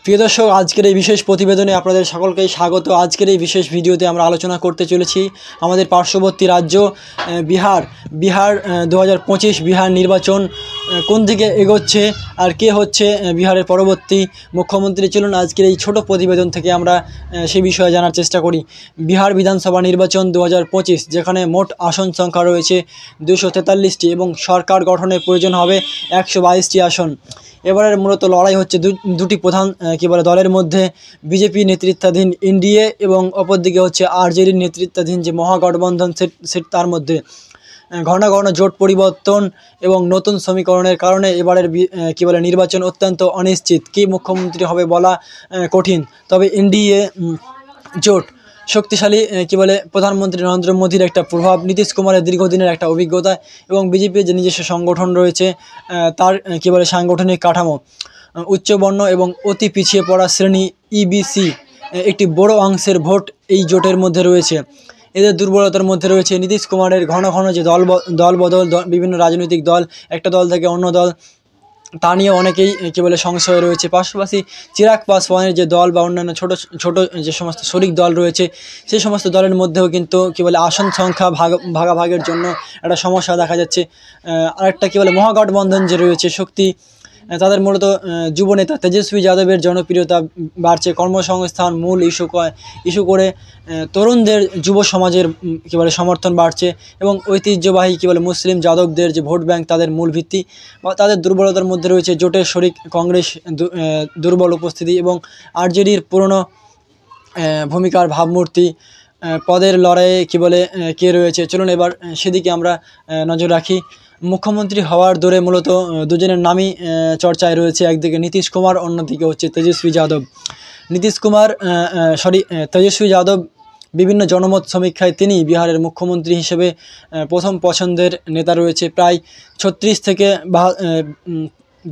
প্রিয় দর্শক, আজকের এই বিশেষ প্রতিবেদনে আপনাদের সকলকেই স্বাগত। আজকের এই বিশেষ ভিডিওতে আমরা আলোচনা করতে চলেছি আমাদের পার্শ্ববর্তী রাজ্য বিহার 2025 বিহার নির্বাচন কোন দিকে এগোচ্ছে আর কে হচ্ছে বিহারের পরবর্তী মুখ্যমন্ত্রী। চলুন আজকের এই ছোট প্রতিবেদন থেকে আমরা সেই বিষয়ে জানার চেষ্টা করি। বিহার বিধানসভা নির্বাচন 2025, যেখানে মোট আসন সংখ্যা রয়েছে 243টি এবং সরকার গঠনের প্রয়োজন হবে 122টি আসন। এবারের মূলত লড়াই হচ্ছে দুটি প্রধান দলের মধ্যে, বিজেপি নেতৃত্বাধীন এনডিএ এবং অপরদিকে হচ্ছে আরজেডির নেতৃত্বাধীন যে মহাগঠবন্ধন সেট তার মধ্যে। ঘন ঘন জোট পরিবর্তন এবং নতুন সমীকরণের কারণে এবারের নির্বাচন অত্যন্ত অনিশ্চিত। কে মুখ্যমন্ত্রী হবে বলা কঠিন। তবে এনডিএ জোট শক্তিশালী প্রধানমন্ত্রী নরেন্দ্র মোদীর একটা প্রভাব, নীতিশ কুমারের দীর্ঘদিনের একটা অভিজ্ঞতা এবং বিজেপির যে নিজস্ব সংগঠন রয়েছে তার সাংগঠনিক কাঠামো, উচ্চবর্ণ এবং অতি পিছিয়ে পড়া শ্রেণী ইবিসি একটি বড় অংশের ভোট এই জোটের মধ্যে রয়েছে। এদের দুর্বলতার মধ্যে রয়েছে নীতিশ কুমারের ঘন ঘন যে দলবদল, বিভিন্ন রাজনৈতিক দল একটা দল থেকে অন্য দল, তা নিয়ে অনেকেই সংশয় রয়েছে। পাশাপাশি চিরাগ পাসওয়ানের যে দল বা অন্যান্য ছোট যে সমস্ত শরিক দল রয়েছে সেই সমস্ত দলের মধ্যেও কিন্তু আসন সংখ্যা ভাগাভাগের জন্য একটা সমস্যা দেখা যাচ্ছে। আরেকটা মহাগঠবন্ধন যে রয়েছে শক্তি, তাদের মূলত যুবনেতা তেজস্বী যাদবের জনপ্রিয়তা বাড়ছে। কর্মসংস্থান মূল ইস্যু করে তরুণদের যুব সমাজের সমর্থন বাড়ছে এবং ঐতিহ্যবাহী মুসলিম যাদবদের যে ভোট ব্যাংক তাদের মূল ভিত্তি বা তাদের দুর্বলতার মধ্যে রয়েছে জোটের শরিক কংগ্রেস দুর্বল উপস্থিতি এবং আরজেডির পুরনো ভূমিকার ভাবমূর্তি। পদের লড়াইয়ে কে রয়েছে, চলুন এবার সেদিকে আমরা নজর রাখি। মুখ্যমন্ত্রী হওয়ার দৌড়ে মূলত দুজনের নামই চর্চায় রয়েছে, একদিকে নীতিশ কুমার, অন্যদিকে হচ্ছে তেজস্বী যাদব। তেজস্বী যাদব বিভিন্ন জনমত সমীক্ষায় তিনি বিহারের মুখ্যমন্ত্রী হিসেবে প্রথম পছন্দের নেতা রয়েছে। প্রায় 36 থেকে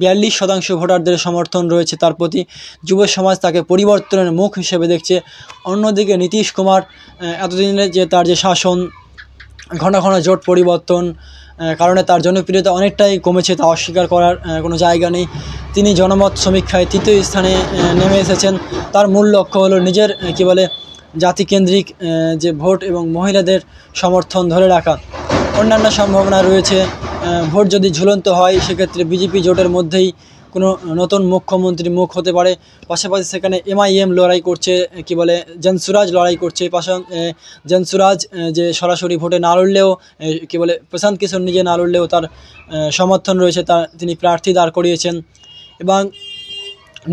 42% ভোটারদের সমর্থন রয়েছে তার প্রতি। যুব সমাজ তাকে পরিবর্তনের মুখ হিসেবে দেখছে। অন্যদিকে নীতিশ কুমার এতদিনের যে তার যে শাসন, ঘন ঘন জোট পরিবর্তন কারণে তার জনপ্রিয়তা অনেকটাই কমেছে, তা অস্বীকার করার কোনো জায়গা নেই। তিনি জনমত সমীক্ষায় 3য় স্থানে নেমে এসেছেন। তার মূল লক্ষ্য হলো নিজের জাতিকেন্দ্রিক যে ভোট এবং মহিলাদের সমর্থন ধরে রাখা। অন্যান্য সম্ভাবনা রয়েছে, ভোট যদি ঝুলন্ত হয় সেক্ষেত্রে বিজেপি জোটের মধ্যেই কোনো নতুন মুখ্যমন্ত্রী মুখ হতে পারে। পাশাপাশি সেখানে এমআইএম লড়াই করছে, জনসুরাজ লড়াই করছে। জনসুরাজ যে সরাসরি ভোটে না লড়লেও প্রশান্ত কিশোর নিজে না লড়লেও তার সমর্থন রয়েছে, তিনি প্রার্থী দাঁড় করিয়েছেন। এবং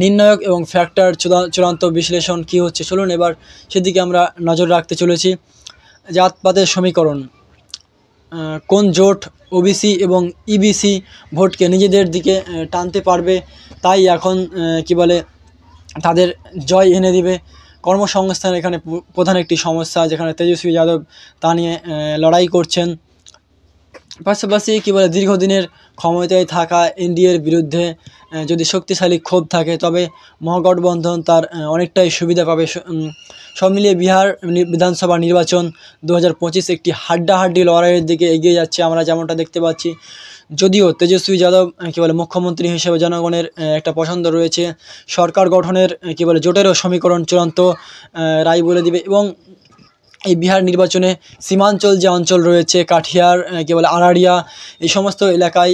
নির্ণায়ক এবং ফ্যাক্টর চূড়ান্ত বিশ্লেষণ কি হচ্ছে, চলুন এবার সেদিকে আমরা নজর রাখতে চলেছি। জাতপাতের সমীকরণ, কোন জোট ওবিসি এবং ইবিসি ভোটকে নিজেদের দিকে টানতে পারবে, তাই এখন তাদের জয় এনে দিবে। কর্মসংস্থান এখানে প্রধান একটি সমস্যা, যেখানে তেজস্বী যাদব তা নিয়ে লড়াই করছেন। পাশাপাশি দীর্ঘদিনের ক্ষমতায় থাকা এনডিএর বিরুদ্ধে যদি শক্তিশালী ক্ষোভ থাকে তবে মহাগঠবন্ধন তার অনেকটাই সুবিধা পাবে। সব মিলিয়ে বিহার বিধানসভা নির্বাচন 2025 একটি হাড্ডাহাড্ডি লড়াইয়ের দিকে এগিয়ে যাচ্ছে আমরা যেমনটা দেখতে পাচ্ছি। যদিও তেজস্বী যাদব মুখ্যমন্ত্রী হিসেবে জনগণের একটা পছন্দ রয়েছে, সরকার গঠনের জোটেরও সমীকরণ চূড়ান্ত রায় বলে দিবে। এবং এই বিহার নির্বাচনে সীমাঞ্চল যে অঞ্চল রয়েছে, কাঠিয়ার আরারিয়া, এই সমস্ত এলাকায়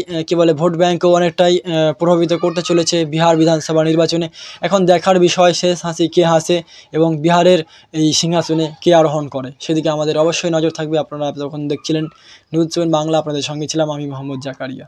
ভোট ব্যাঙ্কও অনেকটাই প্রভাবিত করতে চলেছে বিহার বিধানসভা নির্বাচনে। এখন দেখার বিষয় শেষ হাসি কে হাসে এবং বিহারের এই সিংহাসনে কে আরোহণ করে, সেদিকে আমাদের অবশ্যই নজর থাকবে। আপনারা তখন দেখছিলেন নিউজ 7 বাংলা, আপনাদের সঙ্গে ছিলাম আমি মোহাম্মদ জাকারিয়া।